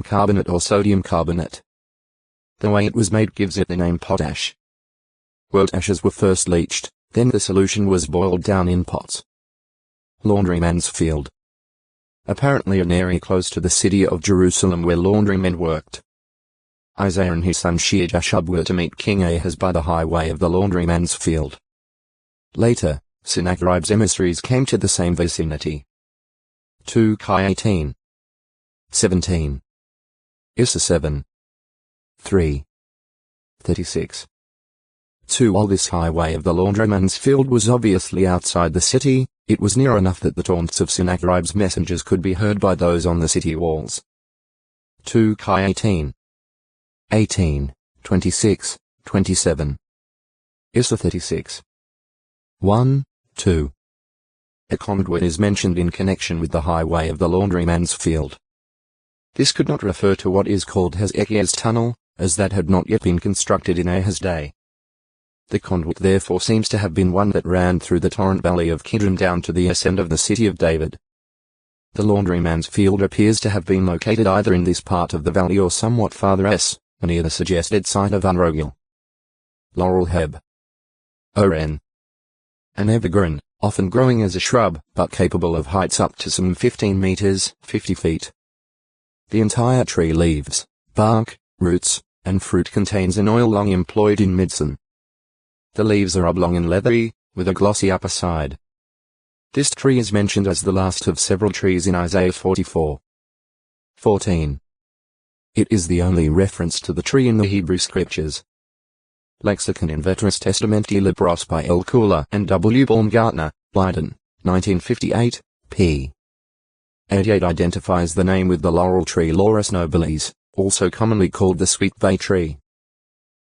carbonate or sodium carbonate. The way it was made gives it the name potash. Wort ashes were first leached, then the solution was boiled down in pots. Laundryman's field. Apparently an area close to the city of Jerusalem where laundrymen worked. Isaiah and his son Shear-Jashub were to meet King Ahaz by the highway of the laundryman's field. Later, Sennacherib's emissaries came to the same vicinity. 2 Kai 18. 17. Issa 7. 3. 36. 2 While this highway of the laundryman's field was obviously outside the city, it was near enough that the taunts of Sennacherib's messengers could be heard by those on the city walls. 2 Kai 18. 18, 26, 27. Issa 36. 1, 2. A conduit is mentioned in connection with the highway of the laundryman's field. This could not refer to what is called Hezekiah's tunnel, as that had not yet been constructed in Ahaz's day. The conduit therefore seems to have been one that ran through the torrent valley of Kidron down to the ascent of the city of David. The laundryman's field appears to have been located either in this part of the valley or somewhat farther near the suggested site of Unrogel. Laurel Heb. Oren. An evergreen, often growing as a shrub, but capable of heights up to some 15 meters, 50 feet. The entire tree leaves, bark, roots, and fruit contains an oil long employed in medicine. The leaves are oblong and leathery, with a glossy upper side. This tree is mentioned as the last of several trees in Isaiah 44. 14. It is the only reference to the tree in the Hebrew Scriptures. Lexicon in Veteris Testamenti Libros by L. Kula and W. Baumgartner, Leiden, 1958, p. 88 identifies the name with the laurel tree Laurus nobilis, also commonly called the sweet bay tree.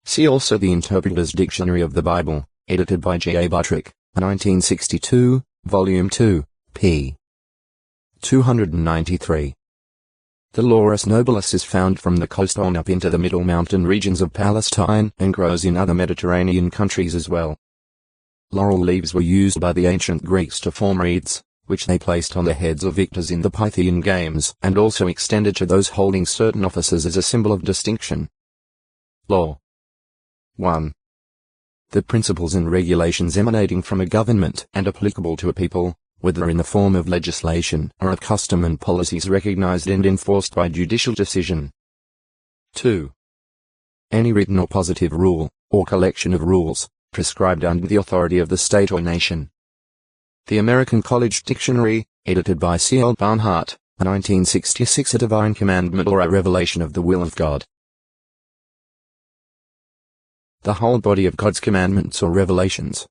See also the Interpreter's Dictionary of the Bible, edited by J. A. Buttrick, 1962, Volume 2, p. 293. The Laurus nobilis is found from the coast on up into the middle mountain regions of Palestine and grows in other Mediterranean countries as well. Laurel leaves were used by the ancient Greeks to form wreaths, which they placed on the heads of victors in the Pythian Games and also extended to those holding certain offices as a symbol of distinction. Law. 1. The principles and regulations emanating from a government and applicable to a people, whether in the form of legislation or of custom and policies recognized and enforced by judicial decision. 2. Any written or positive rule, or collection of rules, prescribed under the authority of the state or nation. The American College Dictionary, edited by C. L. Barnhart, 1966. A divine commandment or a revelation of the will of God. The whole body of God's commandments or revelations.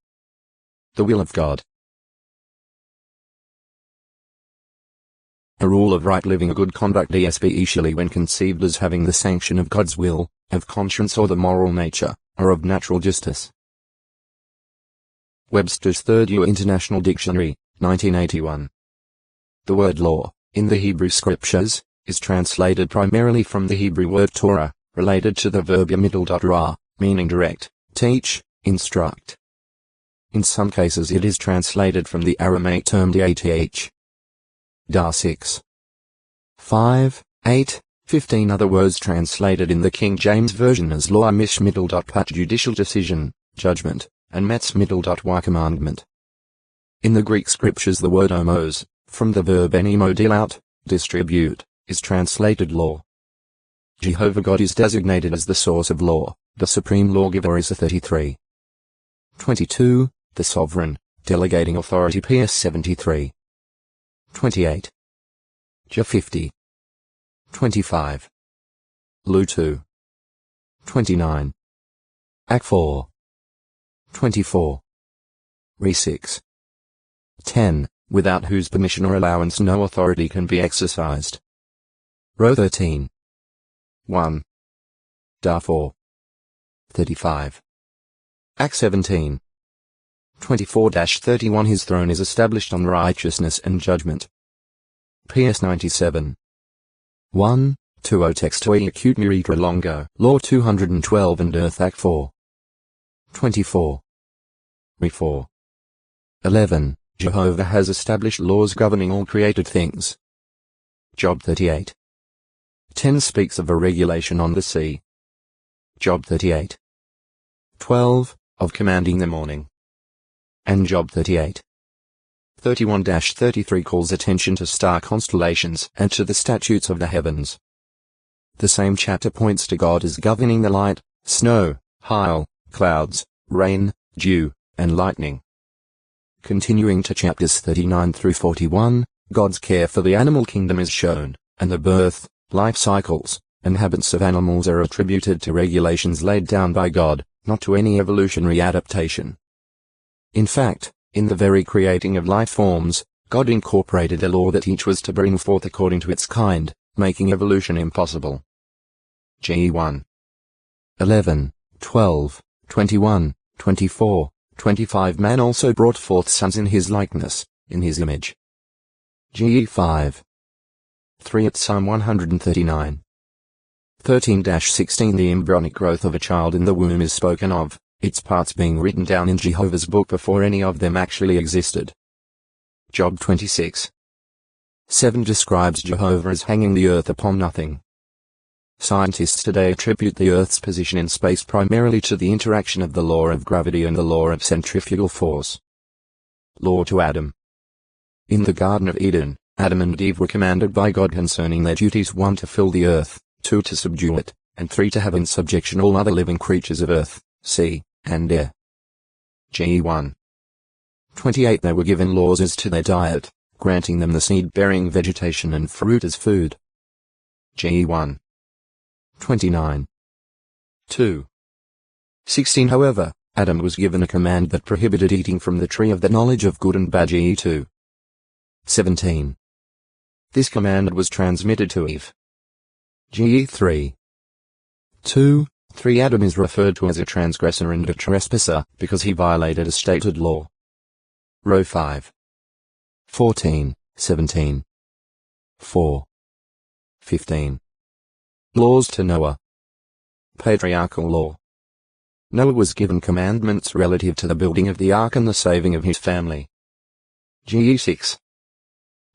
The will of God. A rule of right living or good conduct, especially when conceived as having the sanction of God's will, of conscience or the moral nature, or of natural justice. Webster's Third Year International Dictionary, 1981. The word law, in the Hebrew Scriptures, is translated primarily from the Hebrew word Torah, related to the verb yamidal.ra, meaning direct, teach, instruct. In some cases it is translated from the Aramaic term dath. Da 6. 5, 8, 15 other words translated in the King James Version as law mishmiddle.pat judicial decision, judgment, and metzmiddle.y commandment. In the Greek Scriptures the word omos, from the verb enemo deal out, distribute, is translated law. Jehovah God is designated as the source of law, the supreme lawgiver is 33. 22, the sovereign, delegating authority PS 73. 28. Jah 50. 25. Lu 2. 29. Ak 4. 24. Re 6. 10, without whose permission or allowance no authority can be exercised. Row 13. 1. Da 4. 35. Ak 17. 24-31 His throne is established on righteousness and judgment. PS 97. 1, 2 O text to acute miritra longo, Law 212 and Earth Act 4. 24. Re 4. 11, Jehovah has established laws governing all created things. Job 38. 10 speaks of a regulation on the sea. Job 38. 12, of commanding the morning. And Job 38. 31-33 calls attention to star constellations and to the statutes of the heavens. The same chapter points to God as governing the light, snow, hail, clouds, rain, dew, and lightning. Continuing to chapters 39 through 41, God's care for the animal kingdom is shown, and the birth, life cycles, and habits of animals are attributed to regulations laid down by God, not to any evolutionary adaptation. In fact, in the very creating of life forms, God incorporated a law that each was to bring forth according to its kind, making evolution impossible. Ge 1. 11, 12, 21, 24, 25 Man also brought forth sons in his likeness, in his image. Ge 5. 3 at Psalm 139. 13-16 The embryonic growth of a child in the womb is spoken of, its parts being written down in Jehovah's book before any of them actually existed. Job 26. 7 describes Jehovah as hanging the earth upon nothing. Scientists today attribute the Earth's position in space primarily to the interaction of the law of gravity and the law of centrifugal force. Law to Adam. In the Garden of Eden, Adam and Eve were commanded by God concerning their duties: 1 to fill the earth, 2 to subdue it, and 3 to have in subjection all other living creatures of earth, sea, and air. Ge 1. 28 They were given laws as to their diet, granting them the seed-bearing vegetation and fruit as food. Ge 1. 29. 2. 16 However, Adam was given a command that prohibited eating from the tree of the knowledge of good and bad. Ge 2. 17. This command was transmitted to Eve. Ge 3. 2, 3 Adam is referred to as a transgressor and a trespasser because he violated a stated law. Row 5. 14, 17. 4. 15. Laws to Noah. Patriarchal law. Noah was given commandments relative to the building of the ark and the saving of his family. Ge 6.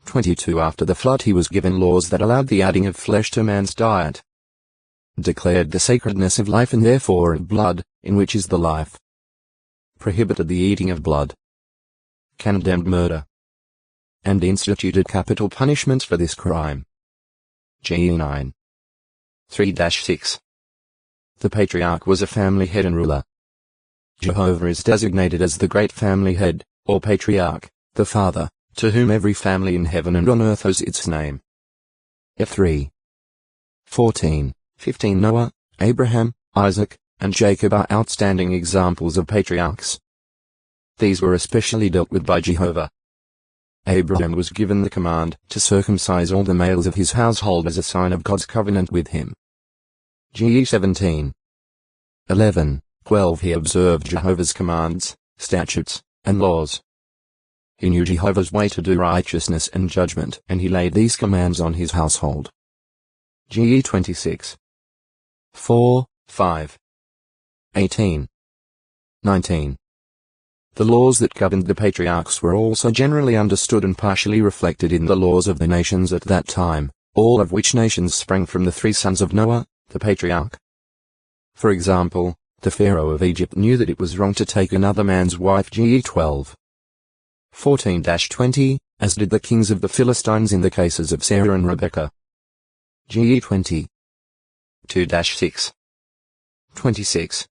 22 After the flood he was given laws that allowed the adding of flesh to man's diet. Declared the sacredness of life and therefore of blood, in which is the life. Prohibited the eating of blood. Condemned murder. And instituted capital punishments for this crime. Ge 9. 3-6. The patriarch was a family head and ruler. Jehovah is designated as the great family head, or patriarch, the father, to whom every family in heaven and on earth owes its name. F3. 14, 15 Noah, Abraham, Isaac, and Jacob are outstanding examples of patriarchs. These were especially dealt with by Jehovah. Abraham was given the command to circumcise all the males of his household as a sign of God's covenant with him. Ge 17. 11, 12 He observed Jehovah's commands, statutes, and laws. He knew Jehovah's way to do righteousness and judgment, and he laid these commands on his household. Ge 26. 4, 5. 18. 19. The laws that governed the patriarchs were also generally understood and partially reflected in the laws of the nations at that time, all of which nations sprang from the 3 sons of Noah, the patriarch. For example, the Pharaoh of Egypt knew that it was wrong to take another man's wife. Ge 12. 14-20, as did the kings of the Philistines in the cases of Sarah and Rebekah. Ge 20. 2-6. 26.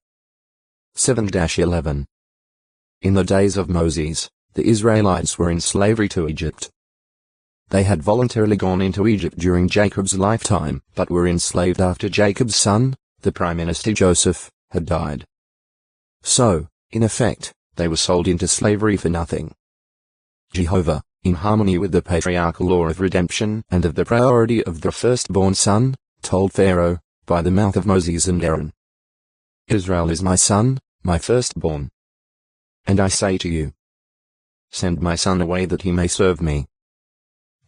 7-11. In the days of Moses, the Israelites were in slavery to Egypt. They had voluntarily gone into Egypt during Jacob's lifetime, but were enslaved after Jacob's son, the Prime Minister Joseph, had died. So, in effect, they were sold into slavery for nothing. Jehovah, in harmony with the patriarchal law of redemption and of the priority of the firstborn son, told Pharaoh, by the mouth of Moses and Aaron, Israel is my son, my firstborn. And I say to you, send my son away that he may serve me.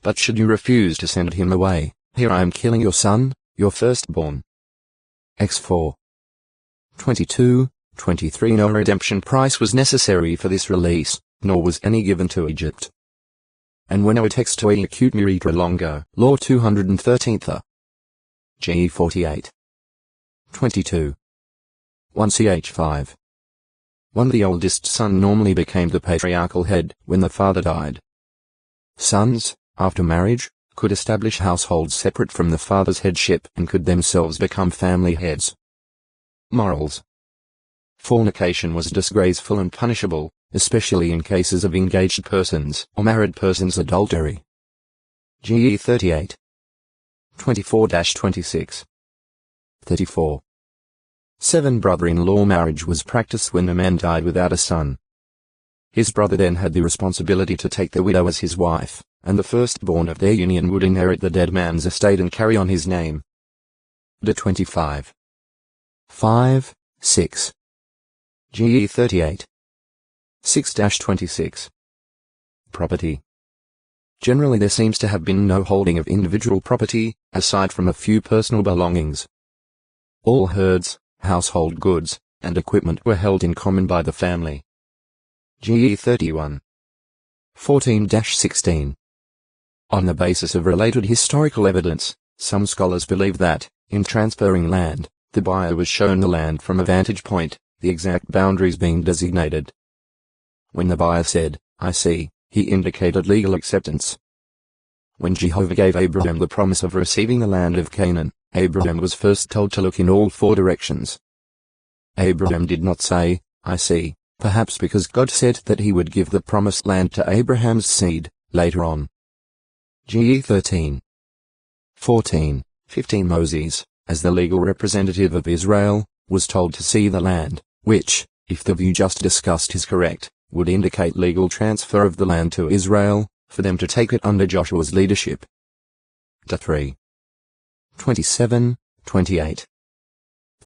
But should you refuse to send him away, here I am killing your son, your firstborn. X 4. 22, 23 No redemption price was necessary for this release, nor was any given to Egypt. And when our text to acute miritra longo, law 213th. GE 48. 22. 1 ch 5. 1. The oldest son normally became the patriarchal head when the father died. Sons, after marriage, could establish households separate from the father's headship and could themselves become family heads. Morals. Fornication was disgraceful and punishable, especially in cases of engaged persons or married persons' adultery. GE 38. 24-26. 34. 7. Brother-in-law marriage was practiced when a man died without a son. His brother then had the responsibility to take the widow as his wife, and the firstborn of their union would inherit the dead man's estate and carry on his name. De 25. 5, 6. GE 38. 6-26. Property. Generally there seems to have been no holding of individual property, aside from a few personal belongings. All herds, household goods, and equipment were held in common by the family. GE 31. 14-16. On the basis of related historical evidence, some scholars believe that, in transferring land, the buyer was shown the land from a vantage point, the exact boundaries being designated. When the buyer said, "I see," he indicated legal acceptance. When Jehovah gave Abraham the promise of receiving the land of Canaan, Abraham was first told to look in all 4 directions. Abraham did not say, "I see," perhaps because God said that he would give the promised land to Abraham's seed, later on. GE 13. 14, 15. Moses, as the legal representative of Israel, was told to see the land, which, if the view just discussed is correct, would indicate legal transfer of the land to Israel, for them to take it under Joshua's leadership. De 3. 27, 28.